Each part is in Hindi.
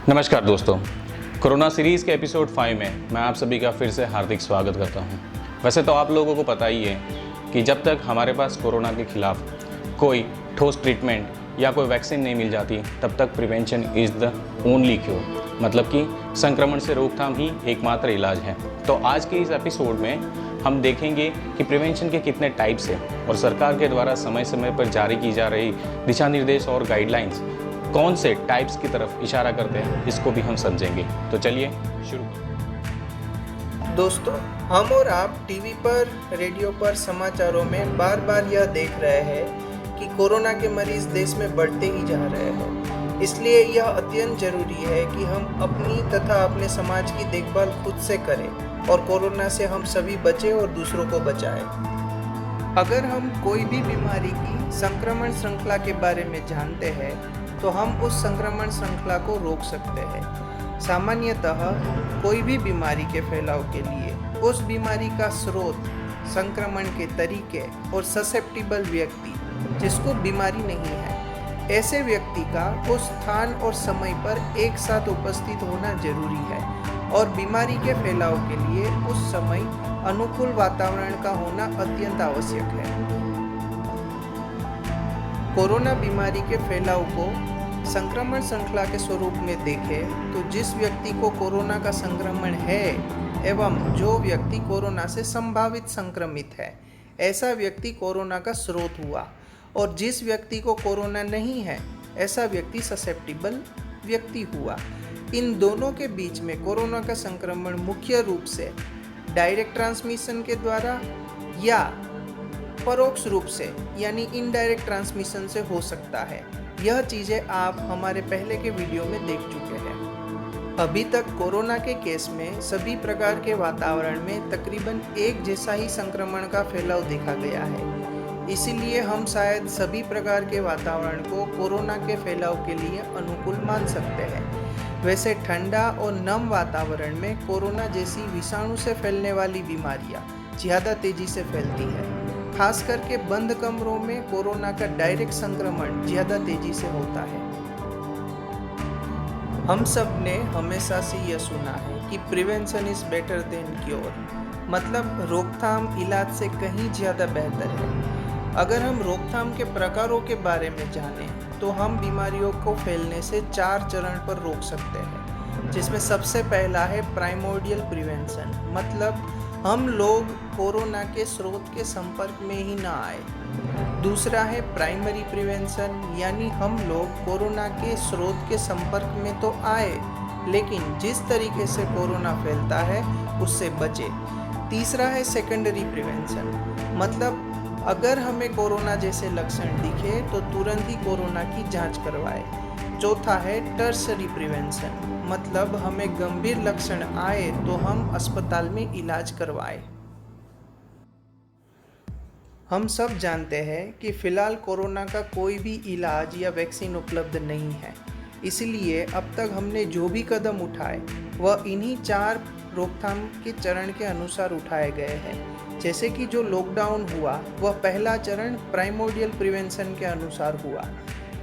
नमस्कार दोस्तों, कोरोना सीरीज़ के एपिसोड 5 में मैं आप सभी का फिर से हार्दिक स्वागत करता हूं। वैसे तो आप लोगों को पता ही है कि जब तक हमारे पास कोरोना के खिलाफ कोई ठोस ट्रीटमेंट या कोई वैक्सीन नहीं मिल जाती तब तक prevention is the only cure, मतलब कि संक्रमण से रोकथाम ही एकमात्र इलाज है। तो आज के इस एपिसोड में हम देखेंगे कि प्रिवेंशन के कितने टाइप्स हैं और सरकार के द्वारा समय समय पर जारी की जा रही दिशा निर्देश और गाइडलाइंस कौन से टाइप्स की तरफ इशारा करते हैं, इसको भी हम समझेंगे। तो चलिए शुरू करते दोस्तों, हम और आप टीवी पर, रेडियो पर, समाचारों में बार बार यह देख रहे हैं कि कोरोना के मरीज देश में बढ़ते ही जा रहे हैं। इसलिए यह अत्यंत जरूरी है कि हम अपनी तथा अपने समाज की देखभाल खुद से करें और कोरोना से हम सभी बचें और दूसरों को बचाएं। अगर हम कोई भी बीमारी की संक्रमण श्रृंखला के बारे में जानते हैं तो हम उस संक्रमण श्रृंखला को रोक सकते हैं। सामान्यतः कोई भी बीमारी के फैलाव के लिए उस बीमारी का स्रोत, संक्रमण के तरीके और ससेप्टिबल व्यक्ति जिसको बीमारी नहीं है, ऐसे व्यक्ति का उस स्थान और समय पर एक साथ उपस्थित होना जरूरी है और बीमारी के फैलाव के लिए उस समय अनुकूल वातावरण का होना अत्यंत आवश्यक है। कोरोना बीमारी के फैलाव को संक्रमण श्रृंखला के स्वरूप में देखें तो जिस व्यक्ति को कोरोना का संक्रमण है एवं जो व्यक्ति कोरोना से संभावित संक्रमित है, ऐसा व्यक्ति कोरोना का स्रोत हुआ, और जिस व्यक्ति को कोरोना नहीं है, ऐसा व्यक्ति ससेप्टिबल व्यक्ति हुआ। इन दोनों के बीच में कोरोना का संक्रमण मुख्य रूप से डायरेक्ट ट्रांसमिशन के द्वारा या परोक्ष रूप से यानी इनडायरेक्ट ट्रांसमिशन से हो सकता है। यह चीज़ें आप हमारे पहले के वीडियो में देख चुके हैं। अभी तक कोरोना के केस में सभी प्रकार के वातावरण में तकरीबन एक जैसा ही संक्रमण का फैलाव देखा गया है। इसीलिए हम शायद सभी प्रकार के वातावरण को कोरोना के फैलाव के लिए अनुकूल मान सकते हैं। वैसे ठंडा और नम वातावरण में कोरोना जैसी विषाणु से फैलने वाली बीमारियां ज़्यादा तेजी से फैलती है। खास करके बंद कमरों में कोरोना का डायरेक्ट संक्रमण ज़्यादा तेजी से होता है। हम सब ने हमेशा से यह सुना है कि prevention is better than cure, मतलब रोकथाम इलाज से कहीं ज़्यादा बेहतर है। अगर हम रोकथाम के प्रकारों के बारे में जानें तो हम बीमारियों को फैलने से 4 चरण पर रोक सकते हैं, जिसमें सबसे पहला है प्राइमोर्डियल प्रिवेंशन, मतलब हम लोग कोरोना के स्रोत के संपर्क में ही ना आए। दूसरा है प्राइमरी प्रिवेंशन, यानी हम लोग कोरोना के स्रोत के संपर्क में तो आए लेकिन जिस तरीके से कोरोना फैलता है उससे बचे। तीसरा है सेकेंडरी प्रिवेंशन, मतलब अगर हमें कोरोना जैसे लक्षण दिखे तो तुरंत ही कोरोना की जांच करवाए। चौथा है टर्सरी प्रिवेंशन, मतलब हमें गंभीर लक्षण आए तो हम अस्पताल में इलाज करवाएं। हम सब जानते हैं कि फिलहाल कोरोना का कोई भी इलाज या वैक्सीन उपलब्ध नहीं है, इसलिए अब तक हमने जो भी कदम उठाए वह इन्हीं 4 रोकथाम के चरण के अनुसार उठाए गए हैं। जैसे कि जो लॉकडाउन हुआ वह पहला चरण प्राइमोर्डियल प्रिवेंशन के अनुसार हुआ।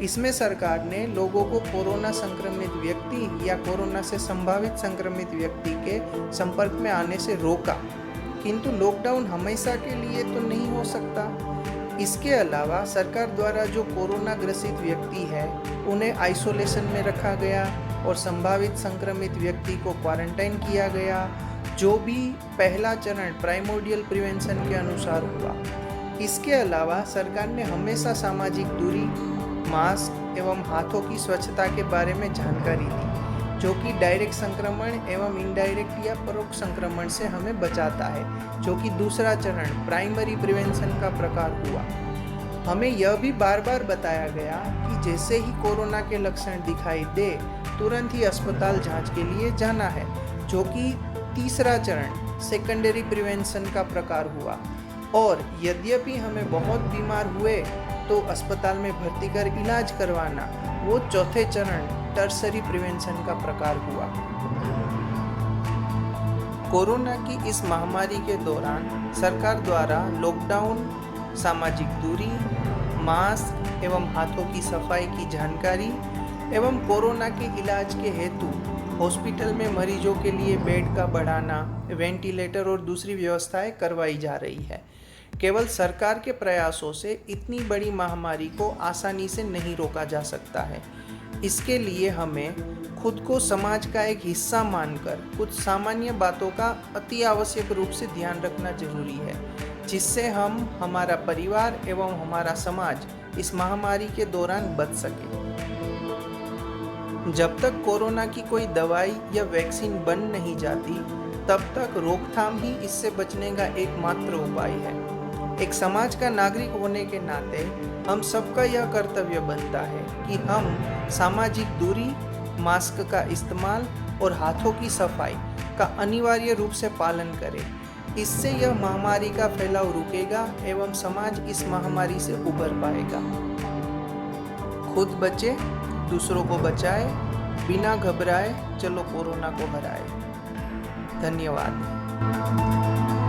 इसमें सरकार ने लोगों को कोरोना संक्रमित व्यक्ति या कोरोना से संभावित संक्रमित व्यक्ति के संपर्क में आने से रोका, किंतु लॉकडाउन हमेशा के लिए तो नहीं हो सकता। इसके अलावा सरकार द्वारा जो कोरोना ग्रसित व्यक्ति है उन्हें आइसोलेशन में रखा गया और संभावित संक्रमित व्यक्ति को क्वारंटाइन किया गया, जो भी पहला चरण प्राइमोर्डियल प्रिवेंशन के अनुसार हुआ। इसके अलावा सरकार ने हमेशा सामाजिक दूरी, मास्क एवं हाथों की स्वच्छता के बारे में जानकारी दी, जो कि डायरेक्ट संक्रमण एवं इनडायरेक्ट या परोक्ष संक्रमण से हमें बचाता है, जो कि दूसरा चरण प्राइमरी प्रिवेंशन का प्रकार हुआ। हमें यह भी बार बार बताया गया कि जैसे ही कोरोना के लक्षण दिखाई दे तुरंत ही अस्पताल जांच के लिए जाना है, जो कि तीसरा चरण सेकेंडरी प्रिवेंशन का प्रकार हुआ। और यद्यपि हमें बहुत बीमार हुए तो अस्पताल में भर्ती कर इलाज करवाना, वो चौथे चरण टर्सरी प्रिवेंशन का प्रकार हुआ। कोरोना की इस महामारी के दौरान सरकार द्वारा लॉकडाउन, सामाजिक दूरी, मास्क एवं हाथों की सफाई की जानकारी एवं कोरोना के इलाज के हेतु हॉस्पिटल में मरीजों के लिए बेड का बढ़ाना, वेंटिलेटर और दूसरी व्यवस्थाएं करवाई जा रही है। केवल सरकार के प्रयासों से इतनी बड़ी महामारी को आसानी से नहीं रोका जा सकता है। इसके लिए हमें खुद को समाज का एक हिस्सा मानकर कुछ सामान्य बातों का अति आवश्यक रूप से ध्यान रखना जरूरी है, जिससे हम, हमारा परिवार एवं हमारा समाज इस महामारी के दौरान बच सके। जब तक कोरोना की कोई दवाई या वैक्सीन बन नहीं जाती, तब तक रोकथाम ही इससे बचने का एकमात्र उपाय है। एक समाज का नागरिक होने के नाते हम सबका यह कर्तव्य बनता है कि हम सामाजिक दूरी, मास्क का इस्तेमाल और हाथों की सफाई का अनिवार्य रूप से पालन करें। इससे यह महामारी का फैलाव रुकेगा एवं समाज इस महामारी से उबर पाएगा। खुद बचे, दूसरों को बचाए, बिना घबराए चलो कोरोना को हराए। धन्यवाद।